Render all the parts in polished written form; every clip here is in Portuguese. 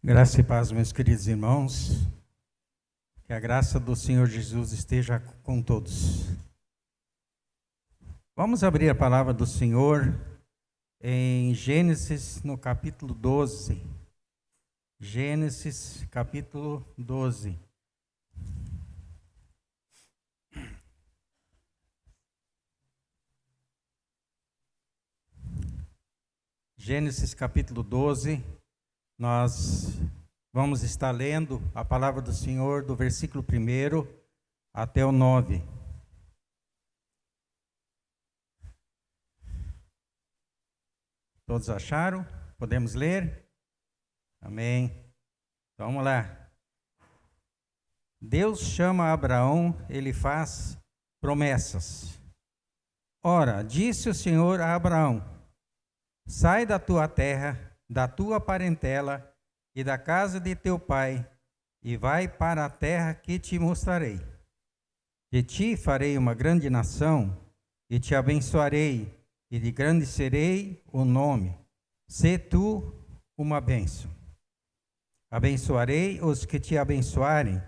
Graça e paz, meus queridos irmãos. Que a graça do Senhor Jesus esteja com todos. Vamos abrir a palavra do Senhor em Gênesis, no capítulo 12. Gênesis, capítulo 12. Gênesis, capítulo 12. Nós vamos estar lendo a palavra do Senhor do versículo 1 até o 9. Todos acharam? Podemos ler? Amém. Então, vamos lá. Deus chama Abraão, ele faz promessas. Ora, disse o Senhor a Abraão: sai da tua terra, da tua parentela e da casa de teu pai, e vai para a terra que te mostrarei. De ti farei uma grande nação, e te abençoarei, e de grande serei o nome. Sê tu uma bênção. Abençoarei os que te abençoarem,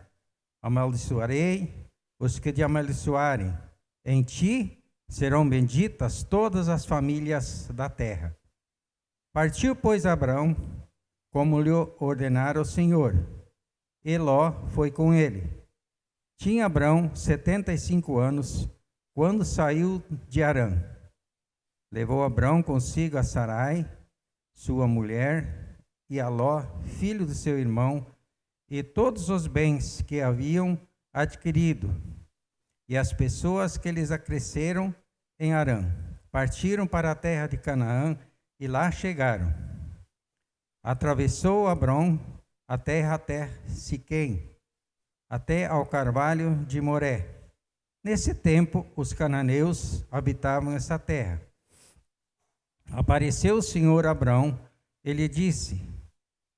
amaldiçoarei os que te amaldiçoarem. Em ti serão benditas todas as famílias da terra. Partiu, pois, Abraão, como lhe ordenara o Senhor, e Ló foi com ele. Tinha Abraão 75 anos, quando saiu de Harã. Levou Abraão consigo a Sarai, sua mulher, e a Ló, filho de seu irmão, e todos os bens que haviam adquirido, e as pessoas que lhes acresceram em Harã. Partiram para a terra de Canaã, e lá chegaram. Atravessou Abrão a terra até Siquém, até ao carvalho de Moré. Nesse tempo, os cananeus habitavam essa terra. Apareceu o Senhor a Abrão, e lhe disse: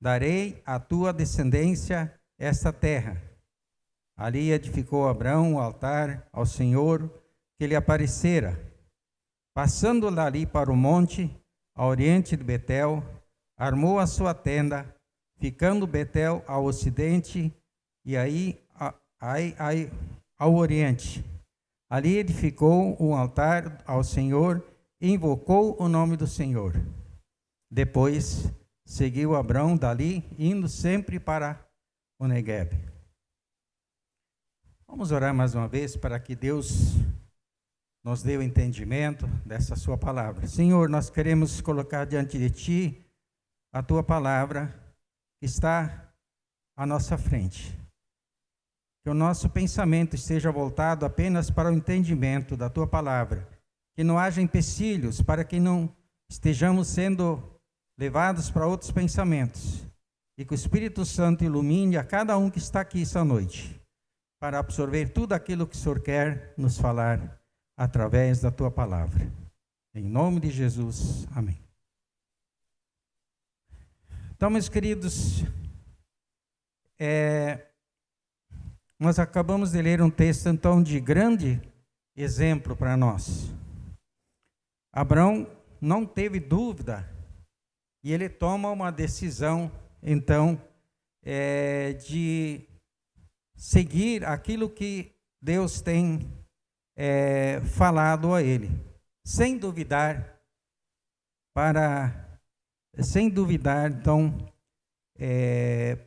darei à tua descendência esta terra. Ali edificou Abrão o altar ao Senhor que lhe aparecera. Passando dali para o monte, a oriente de Betel, armou a sua tenda, ficando Betel ao ocidente e aí ao oriente. Ali edificou um altar ao Senhor e invocou o nome do Senhor. Depois seguiu Abrão dali, indo sempre para o Neguebe. Vamos orar mais uma vez para que Deus nos dê o entendimento dessa sua palavra. Senhor, nós queremos colocar diante de Ti a Tua palavra que está à nossa frente. Que o nosso pensamento esteja voltado apenas para o entendimento da Tua palavra. Que não haja empecilhos para que não estejamos sendo levados para outros pensamentos. E que o Espírito Santo ilumine a cada um que está aqui essa noite, para absorver tudo aquilo que o Senhor quer nos falar através da Tua palavra. Em nome de Jesus, amém. Então, meus queridos, nós acabamos de ler um texto, então, de grande exemplo para nós. Abrão não teve dúvida, e ele toma uma decisão, então, de seguir aquilo que Deus tem falado a ele, sem duvidar, então,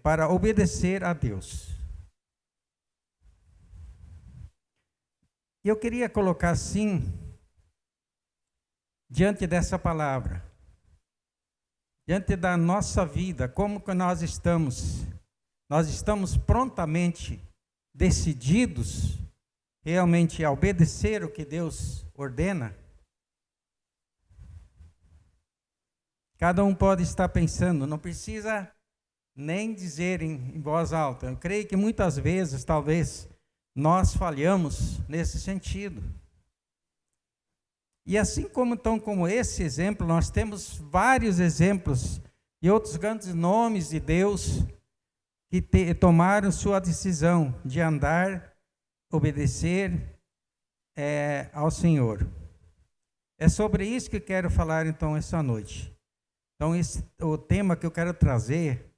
para obedecer a Deus. Eu queria colocar assim, diante dessa palavra, diante da nossa vida, como que nós estamos prontamente decididos realmente a obedecer o que Deus ordena? Cada um pode estar pensando, não precisa nem dizer em voz alta. Eu creio que muitas vezes, talvez, nós falhamos nesse sentido. E assim como esse exemplo, nós temos vários exemplos e outros grandes nomes de Deus que tomaram sua decisão de andar, obedecer ao Senhor. É sobre isso que quero falar então essa noite. Então o tema que eu quero trazer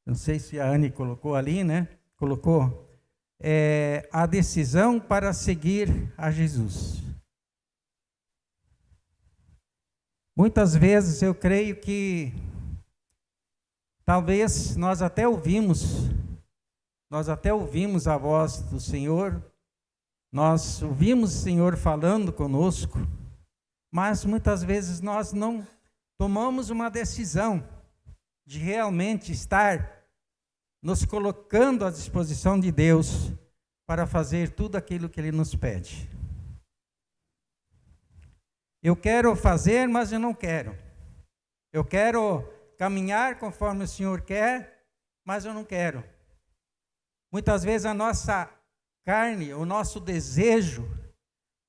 não sei se a Anne colocou ali, né? Colocou a decisão para seguir a Jesus. Muitas vezes eu creio que talvez nós até ouvimos a voz do Senhor, nós ouvimos o Senhor falando conosco, mas muitas vezes nós não tomamos uma decisão de realmente estar nos colocando à disposição de Deus para fazer tudo aquilo que Ele nos pede. Eu quero fazer, mas eu não quero. Eu quero caminhar conforme o Senhor quer, mas eu não quero. Muitas vezes a nossa carne, o nosso desejo,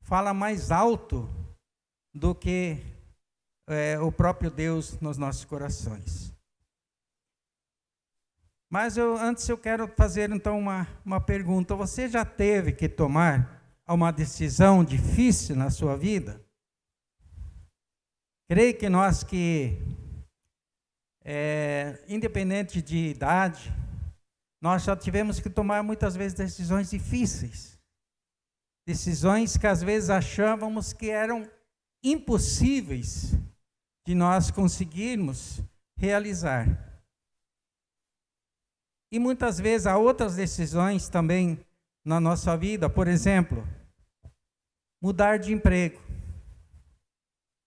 fala mais alto do que o próprio Deus nos nossos corações. Mas antes eu quero fazer então uma pergunta. Você já teve que tomar uma decisão difícil na sua vida? Creio que nós independente de idade, nós já tivemos que tomar muitas vezes decisões difíceis. Decisões que às vezes achávamos que eram impossíveis de nós conseguirmos realizar. E muitas vezes há outras decisões também na nossa vida, por exemplo, mudar de emprego.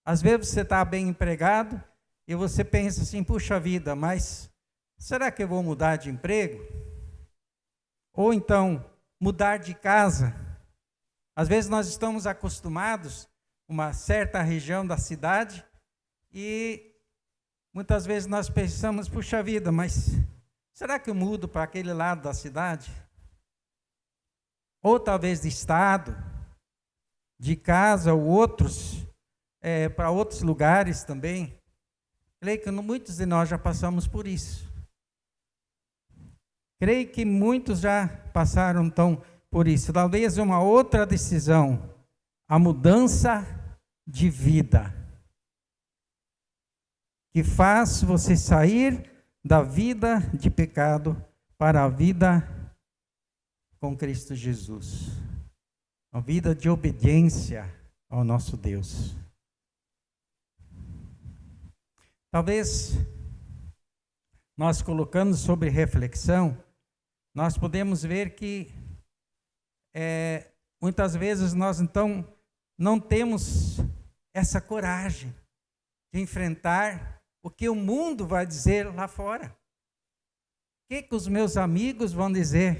Às vezes você está bem empregado e você pensa assim, puxa vida, mas será que eu vou mudar de emprego? Ou então, mudar de casa. Às vezes nós estamos acostumados a uma certa região da cidade e muitas vezes nós pensamos, puxa vida, mas será que eu mudo para aquele lado da cidade? Ou talvez de estado, de casa, ou para outros lugares também. Creio que muitos de nós já passamos por isso. Creio que muitos já passaram então por isso. Talvez uma outra decisão, a mudança de vida, que faz você sair da vida de pecado para a vida com Cristo Jesus. A vida de obediência ao nosso Deus. Talvez nós colocando sobre reflexão, nós podemos ver que muitas vezes nós então não temos essa coragem de enfrentar o que o mundo vai dizer lá fora. O que os meus amigos vão dizer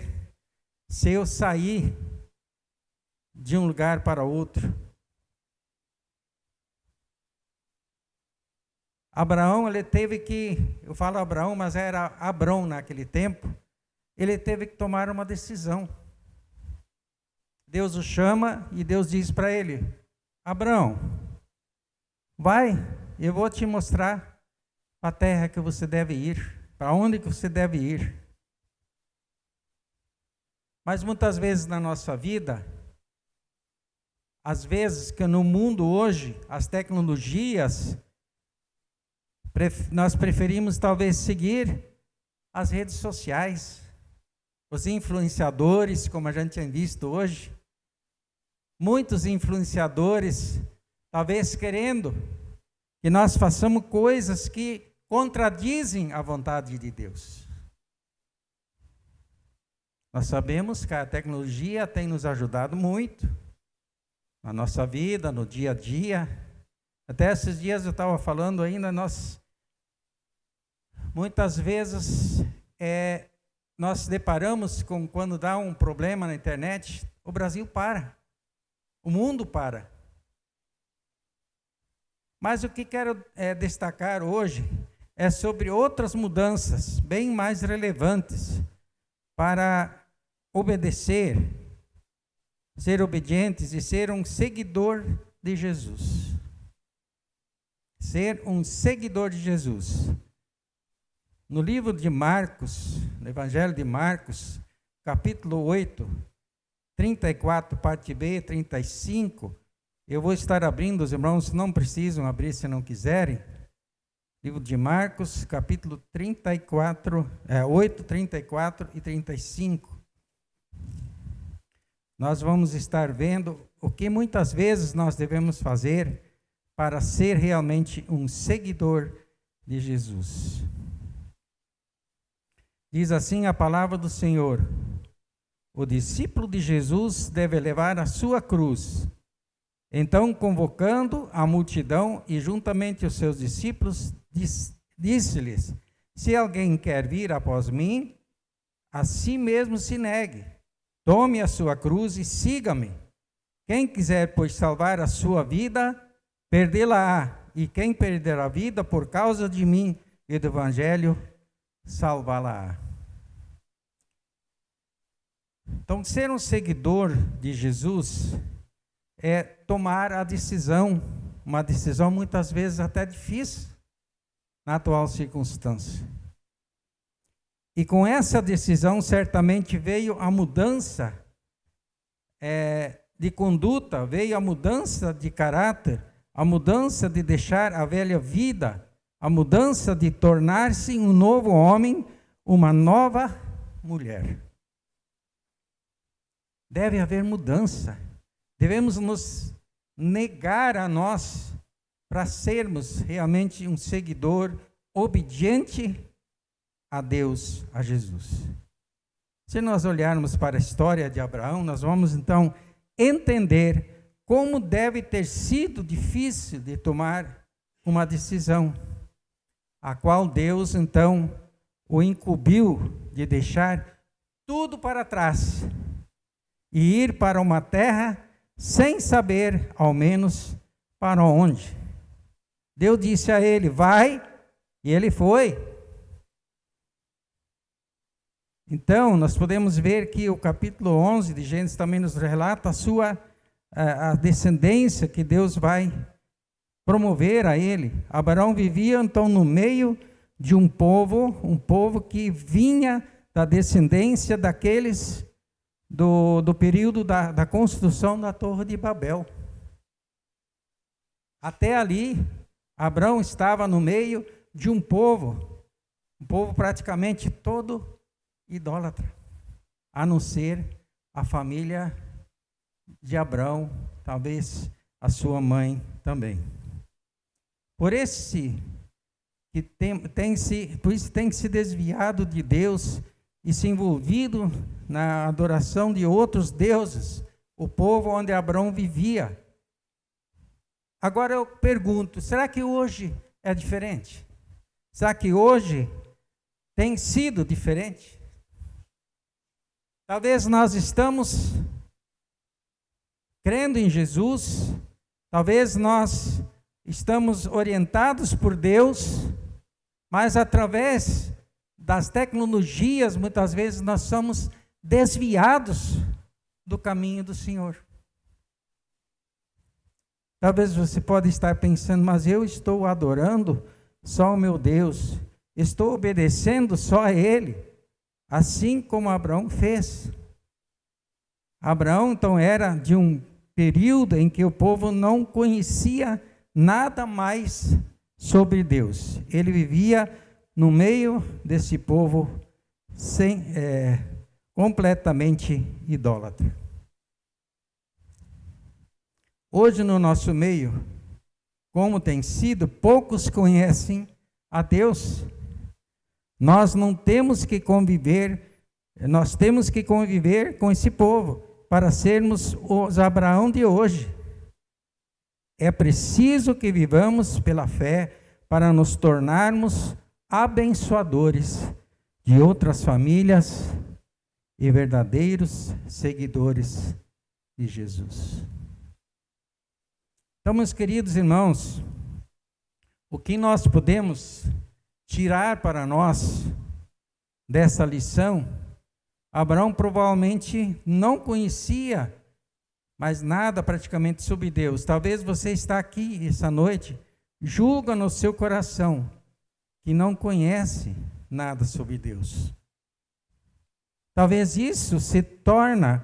se eu sair de um lugar para outro? Abraão, ele teve que, eu falo Abraão, mas era Abrão naquele tempo, ele teve que tomar uma decisão. Deus o chama e Deus diz para ele, Abraão, vai, eu vou te mostrar a terra que você deve ir, para onde que você deve ir. Mas muitas vezes na nossa vida, às vezes que no mundo hoje, as tecnologias, nós preferimos talvez seguir as redes sociais, os influenciadores, como a gente tem visto hoje. Muitos influenciadores, talvez querendo que nós façamos coisas que contradizem a vontade de Deus. Nós sabemos que a tecnologia tem nos ajudado muito na nossa vida, no dia a dia. Até esses dias eu estava falando ainda, muitas vezes nós se deparamos com quando dá um problema na internet, o Brasil para, o mundo para. Mas o que quero destacar hoje é sobre outras mudanças bem mais relevantes para obedecer, ser obedientes e ser um seguidor de Jesus. Ser um seguidor de Jesus. No livro de Marcos, no Evangelho de Marcos, capítulo 8, 34, parte B, 35, eu vou estar abrindo, os irmãos não precisam abrir se não quiserem, Livro de Marcos, capítulo 34, 8, 34 e 35. Nós vamos estar vendo o que muitas vezes nós devemos fazer para ser realmente um seguidor de Jesus. Diz assim a palavra do Senhor: o discípulo de Jesus deve levar a sua cruz. Então, convocando a multidão e juntamente os seus discípulos, disse-lhes: se alguém quer vir após mim, a si mesmo se negue, tome a sua cruz e siga-me. Quem quiser, pois, salvar a sua vida, perdê-la-á, e quem perder a vida por causa de mim e do Evangelho, salvá-la-á. Então, ser um seguidor de Jesus é tomar a decisão, uma decisão muitas vezes até difícil, na atual circunstância. E com essa decisão, certamente veio a mudança de conduta, veio a mudança de caráter, a mudança de deixar a velha vida, a mudança de tornar-se um novo homem, uma nova mulher. Deve haver mudança. Devemos nos negar a nós para sermos realmente um seguidor obediente a Deus, a Jesus. Se nós olharmos para a história de Abraão, nós vamos então entender como deve ter sido difícil de tomar uma decisão, a qual Deus então o incumbiu de deixar tudo para trás e ir para uma terra sem saber, ao menos, para onde. Deus disse a ele: vai, e ele foi. Então, nós podemos ver que o capítulo 11 de Gênesis também nos relata a descendência que Deus vai promover a ele. Abraão vivia, então, no meio de um povo que vinha da descendência daqueles do período da construção da Torre de Babel. Até ali, Abraão estava no meio de um povo praticamente todo idólatra, a não ser a família de Abraão, talvez a sua mãe também. Por isso tem se desviado de Deus e se envolvido na adoração de outros deuses, o povo onde Abraão vivia. Agora eu pergunto, será que hoje é diferente? Será que hoje tem sido diferente? Talvez nós estamos crendo em Jesus, talvez nós estamos orientados por Deus, mas através das tecnologias, muitas vezes nós somos desviados do caminho do Senhor. Talvez você pode estar pensando, mas eu estou adorando só o meu Deus, estou obedecendo só a Ele, assim como Abraão fez. Abraão, então, era de um período em que o povo não conhecia nada mais sobre Deus. Ele vivia no meio desse povo completamente idólatra. Hoje no nosso meio, como tem sido, poucos conhecem a Deus. Nós temos que conviver com esse povo para sermos os Abraão de hoje. É preciso que vivamos pela fé para nos tornarmos abençoadores de outras famílias e verdadeiros seguidores de Jesus. Então, meus queridos irmãos, o que nós podemos tirar para nós dessa lição? Abraão provavelmente não conhecia mais nada praticamente sobre Deus. Talvez você está aqui essa noite, julga no seu coração que não conhece nada sobre Deus. Talvez isso se torna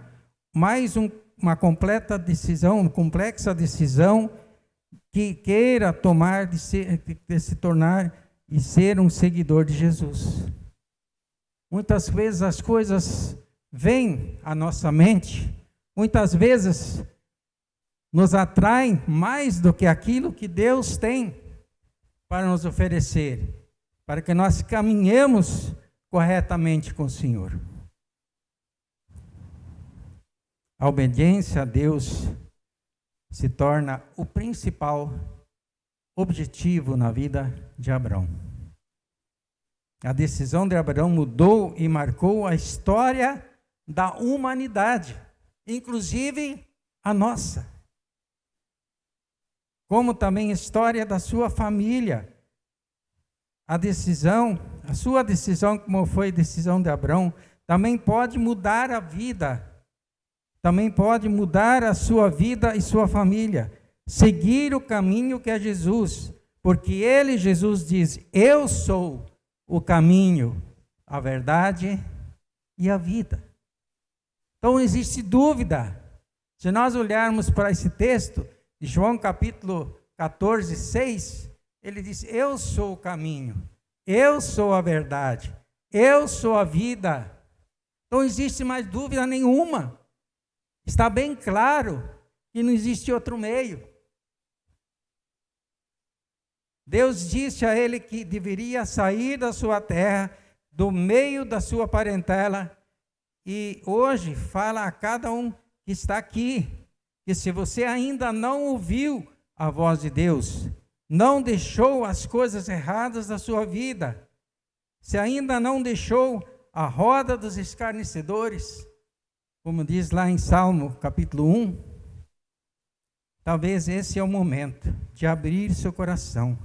mais uma complexa decisão que queira tomar de se tornar e ser um seguidor de Jesus. Muitas vezes as coisas vêm à nossa mente, muitas vezes nos atraem mais do que aquilo que Deus tem para nos oferecer, para que nós caminhemos corretamente com o Senhor. A obediência a Deus se torna o principal objetivo na vida de Abraão. A decisão de Abraão mudou e marcou a história da humanidade, inclusive a nossa. Como também a história da sua família. A sua decisão, como foi a decisão de Abraão, também pode mudar a vida. Também pode mudar a sua vida e sua família. Seguir o caminho que é Jesus. Porque ele, Jesus, diz: eu sou o caminho, a verdade e a vida. Então não existe dúvida. Se nós olharmos para esse texto, de João capítulo 14, 6, ele diz: eu sou o caminho, eu sou a verdade, eu sou a vida. Não existe mais dúvida nenhuma. Está bem claro que não existe outro meio. Deus disse a ele que deveria sair da sua terra, do meio da sua parentela, e hoje fala a cada um que está aqui, que se você ainda não ouviu a voz de Deus, não deixou as coisas erradas da sua vida, se ainda não deixou a roda dos escarnecedores, como diz lá em Salmo capítulo 1, talvez esse é o momento de abrir seu coração,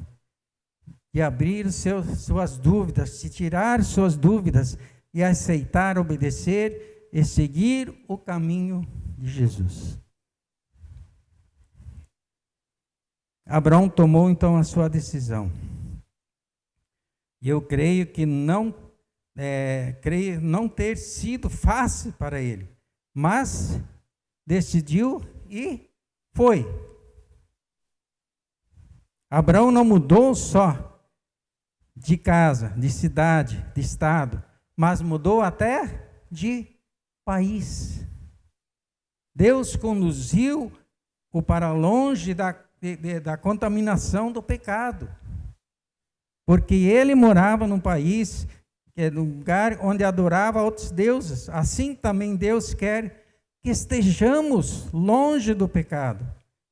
de abrir suas dúvidas, de tirar suas dúvidas e aceitar, obedecer e seguir o caminho de Jesus. Abraão tomou então a sua decisão. E eu creio que creio não ter sido fácil para ele, mas decidiu e foi. Abraão não mudou só de casa, de cidade, de estado, mas mudou até de país. Deus conduziu-o para longe da contaminação do pecado, porque ele morava num país, num lugar onde adorava outros deuses. Assim também Deus quer que estejamos longe do pecado,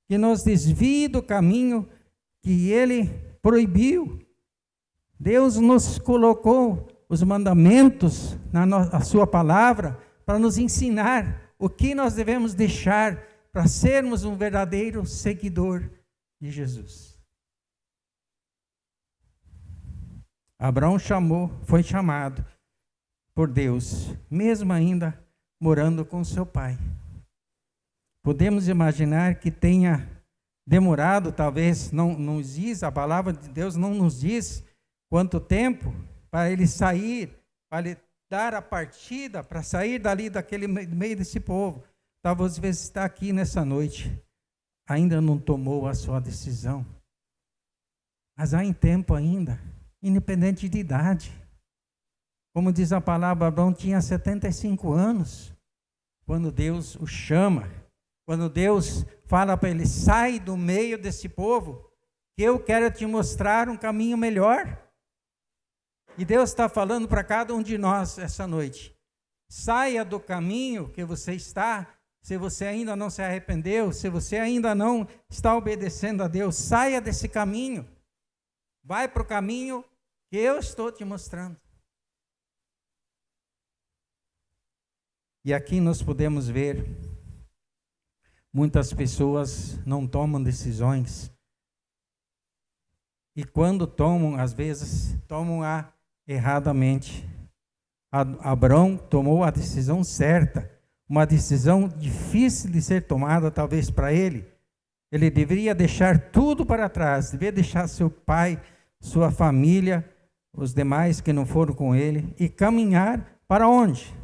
que nos desvie do caminho que ele proibiu. Deus nos colocou os mandamentos na sua palavra para nos ensinar o que nós devemos deixar para sermos um verdadeiro seguidor de Jesus. Abraão foi chamado por Deus, mesmo ainda morando com seu pai. Podemos imaginar que tenha demorado, talvez, não nos diz, a palavra de Deus não nos diz quanto tempo para ele sair, para ele dar a partida, para sair dali daquele meio desse povo. Talvez você está aqui nessa noite, ainda não tomou a sua decisão, mas há em tempo ainda, independente de idade. Como diz a palavra, Abraão tinha 75 anos, quando Deus o chama, quando Deus fala para ele: sai do meio desse povo, que eu quero te mostrar um caminho melhor. E Deus está falando para cada um de nós essa noite: saia do caminho que você está, se você ainda não se arrependeu, se você ainda não está obedecendo a Deus, saia desse caminho, vai para o caminho que eu estou te mostrando. E aqui nós podemos ver, muitas pessoas não tomam decisões, e quando tomam, às vezes, tomam-a erradamente. Abraão tomou a decisão certa, uma decisão difícil de ser tomada, talvez para ele. Ele deveria deixar tudo para trás, deveria deixar seu pai, sua família, os demais que não foram com ele, e caminhar para onde?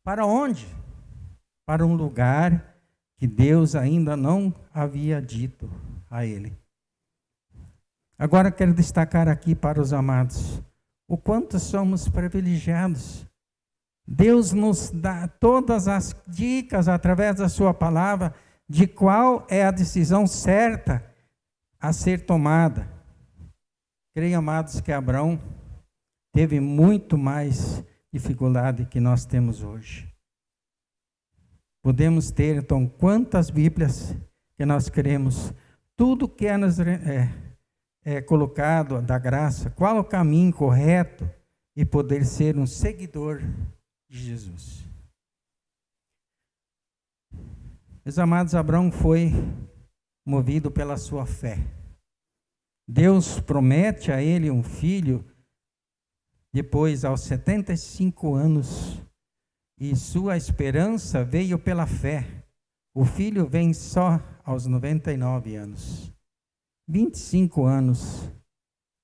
Para onde? Para um lugar que Deus ainda não havia dito a ele. Agora quero destacar aqui para os amados o quanto somos privilegiados. Deus nos dá todas as dicas através da sua palavra de qual é a decisão certa a ser tomada. Creio, amados, que Abraão teve muito mais dificuldade que nós temos hoje. Podemos ter, então, quantas Bíblias que nós queremos, tudo que é colocado da graça, qual o caminho correto e poder ser um seguidor de Jesus. Meus amados, Abraão foi movido pela sua fé. Deus promete a ele um filho, depois aos 75 anos, e sua esperança veio pela fé. O filho vem só aos 99 anos. 25 anos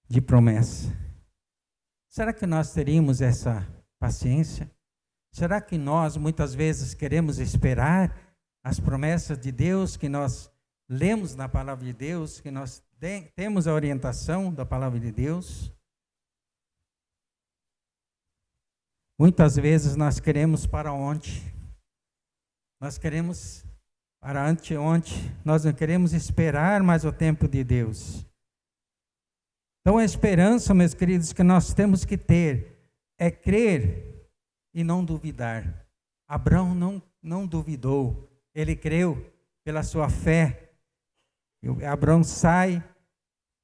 de promessa. Será que nós teríamos essa paciência? Será que nós muitas vezes queremos esperar as promessas de Deus, que nós lemos na palavra de Deus, que nós temos a orientação da palavra de Deus? Muitas vezes nós queremos para ontem. Nós queremos para anteontem. Nós não queremos esperar mais o tempo de Deus. Então a esperança, meus queridos, que nós temos que ter é crer e não duvidar. Abraão não duvidou, ele creu pela sua fé. Abraão sai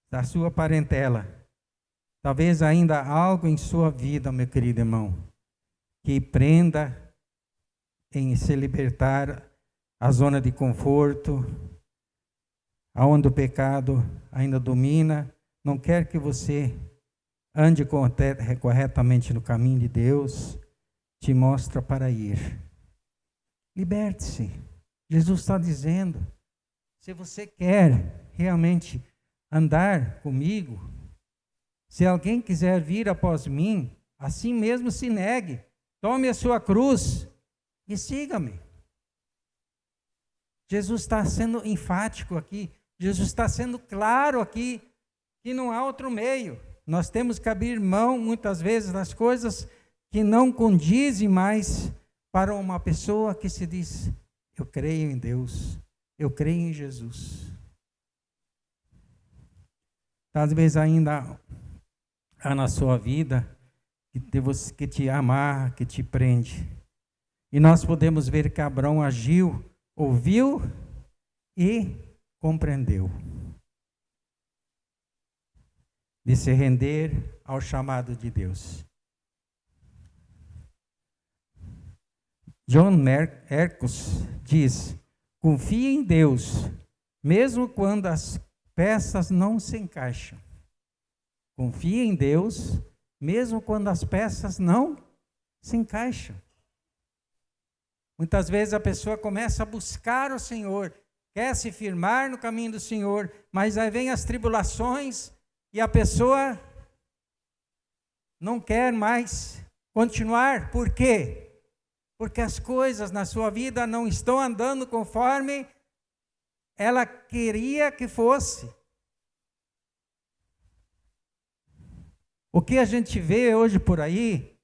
da sua parentela. Talvez ainda algo em sua vida, meu querido irmão, que prenda em se libertar a zona de conforto, aonde o pecado ainda domina, não quer que você ande corretamente no caminho de Deus, te mostra para ir. Liberte-se. Jesus está dizendo, se você quer realmente andar comigo, se alguém quiser vir após mim, assim mesmo se negue, tome a sua cruz e siga-me. Jesus está sendo enfático aqui, Jesus está sendo claro aqui, que não há outro meio. Nós temos que abrir mão, muitas vezes, das coisas que não condizem mais para uma pessoa que se diz, eu creio em Deus, eu creio em Jesus. Talvez ainda há na sua vida que te amarra, que te prende. E nós podemos ver que Abraão agiu, ouviu e compreendeu. De se render ao chamado de Deus. John Mercos diz, confie em Deus, mesmo quando as peças não se encaixam. Confie em Deus, mesmo quando as peças não se encaixam. Muitas vezes a pessoa começa a buscar o Senhor, quer se firmar no caminho do Senhor, mas aí vem as tribulações e a pessoa não quer mais continuar. Por quê? Porque as coisas na sua vida não estão andando conforme ela queria que fosse. O que a gente vê hoje por aí,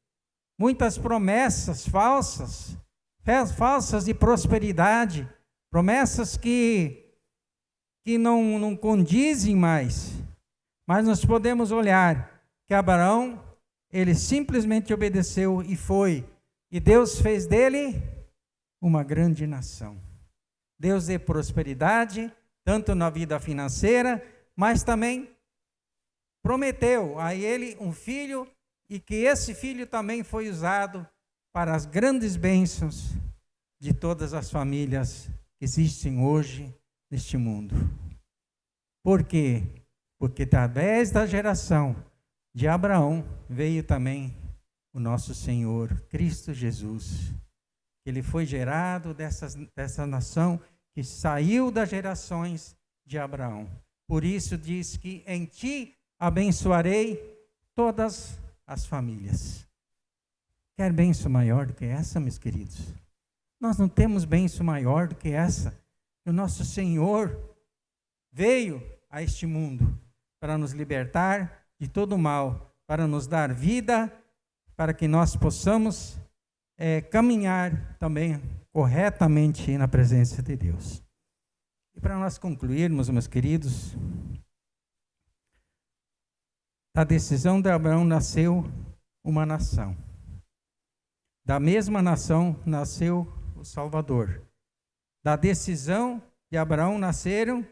muitas promessas falsas de prosperidade, promessas que não condizem mais. Mas nós podemos olhar que Abraão, ele simplesmente obedeceu e foi. E Deus fez dele uma grande nação. Deus deu prosperidade, tanto na vida financeira, mas também prometeu a ele um filho, e que esse filho também foi usado para as grandes bênçãos de todas as famílias que existem hoje neste mundo. Por quê? Porque através da geração de Abraão veio também o nosso Senhor, Cristo Jesus. Ele foi gerado dessa nação que saiu das gerações de Abraão. Por isso diz que em ti abençoarei todas as famílias. Quer bênção maior do que essa, meus queridos? Nós não temos bênção maior do que essa. O nosso Senhor veio a este mundo para nos libertar de todo mal, para nos dar vida, para que nós possamos caminhar também corretamente na presença de Deus. E para nós concluirmos, meus queridos, da decisão de Abraão nasceu uma nação. Da mesma nação nasceu o Salvador. Da decisão de Abraão nasceram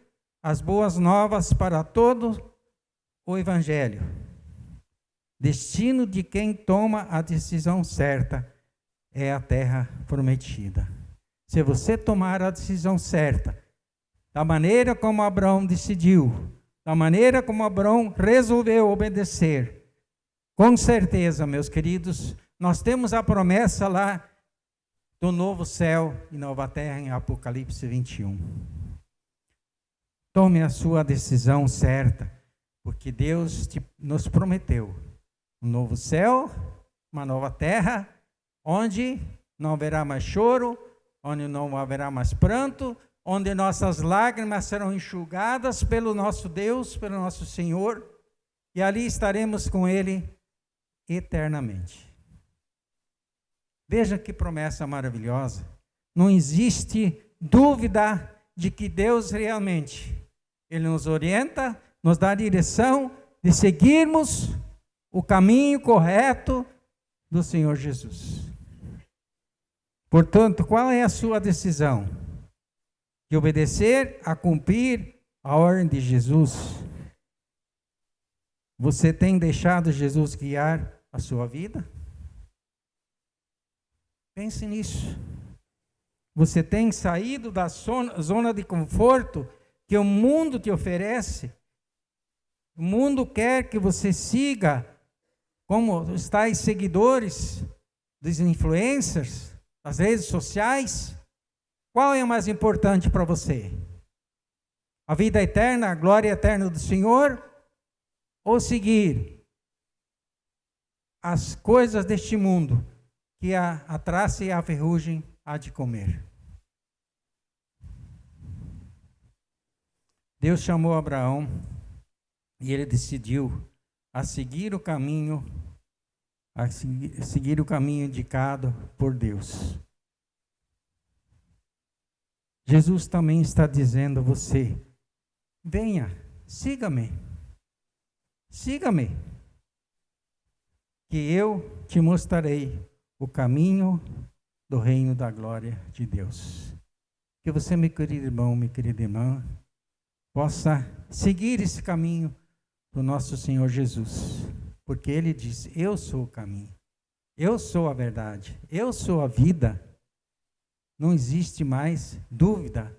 as boas novas para todo o Evangelho. Destino de quem toma a decisão certa é a terra prometida. Se você tomar a decisão certa, da maneira como Abraão decidiu, da maneira como Abraão resolveu obedecer, com certeza, meus queridos, nós temos a promessa lá do novo céu e nova terra em Apocalipse 21. Tome a sua decisão certa, porque Deus nos prometeu um novo céu, uma nova terra, onde não haverá mais choro, onde não haverá mais pranto, onde nossas lágrimas serão enxugadas pelo nosso Deus, pelo nosso Senhor, e ali estaremos com Ele eternamente. Veja que promessa maravilhosa. Não existe dúvida de que Deus realmente, Ele nos orienta, nos dá a direção de seguirmos o caminho correto do Senhor Jesus. Portanto, qual é a sua decisão? De obedecer a cumprir a ordem de Jesus. Você tem deixado Jesus guiar a sua vida? Pense nisso. Você tem saído da zona de conforto que o mundo te oferece? O mundo quer que você siga como os tais seguidores dos influencers, das redes sociais. Qual é o mais importante para você? A vida eterna, a glória eterna do Senhor? Ou seguir as coisas deste mundo que a traça e a ferrugem há de comer? Deus chamou Abraão e ele decidiu a seguir o caminho, seguir o caminho indicado por Deus. Jesus também está dizendo a você: venha, siga-me, siga-me, que eu te mostrarei o caminho do reino da glória de Deus. Que você, meu querido irmão, minha querida irmã, possa seguir esse caminho do nosso Senhor Jesus, porque Ele disse: eu sou o caminho, eu sou a verdade, eu sou a vida. Não existe mais dúvida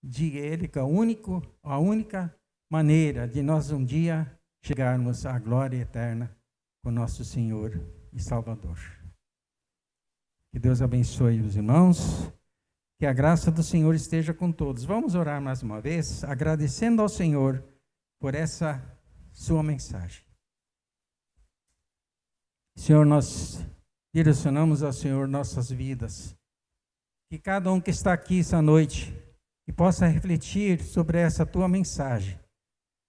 de Ele que a única maneira de nós um dia chegarmos à glória eterna com nosso Senhor e Salvador. Que Deus abençoe os irmãos, que a graça do Senhor esteja com todos. Vamos orar mais uma vez, agradecendo ao Senhor por essa sua mensagem. Senhor, nós direcionamos ao Senhor nossas vidas. Que cada um que está aqui essa noite, que possa refletir sobre essa tua mensagem,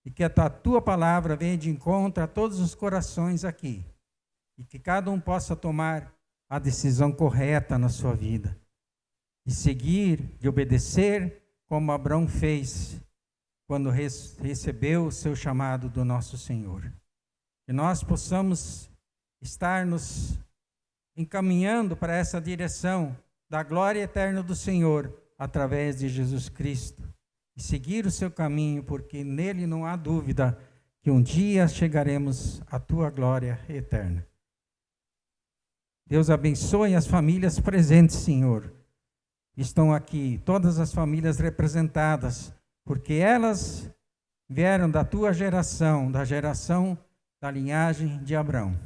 e que a tua palavra venha de encontro a todos os corações aqui, e que cada um possa tomar a decisão correta na sua vida, e seguir, de obedecer, como Abraão fez, quando recebeu o seu chamado do nosso Senhor. Que nós possamos estar nos encaminhando para essa direção da glória eterna do Senhor, através de Jesus Cristo, e seguir o seu caminho, porque nele não há dúvida que um dia chegaremos à tua glória eterna. Deus abençoe as famílias presentes, Senhor. Estão aqui todas as famílias representadas, porque elas vieram da tua geração, da geração da linhagem de Abraão,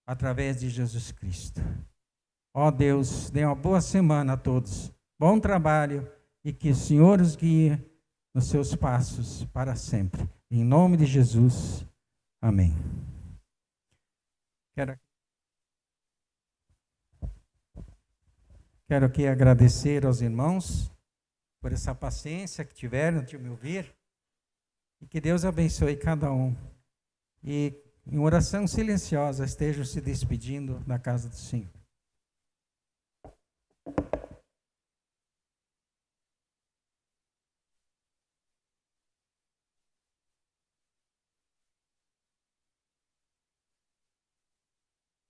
através de Jesus Cristo. Ó Deus, dê uma boa semana a todos, bom trabalho, e que o Senhor os guie nos seus passos para sempre. Em nome de Jesus, amém. Quero aqui agradecer aos irmãos por essa paciência que tiveram de me ouvir. E que Deus abençoe cada um. E em oração silenciosa estejam se despedindo da casa do Senhor.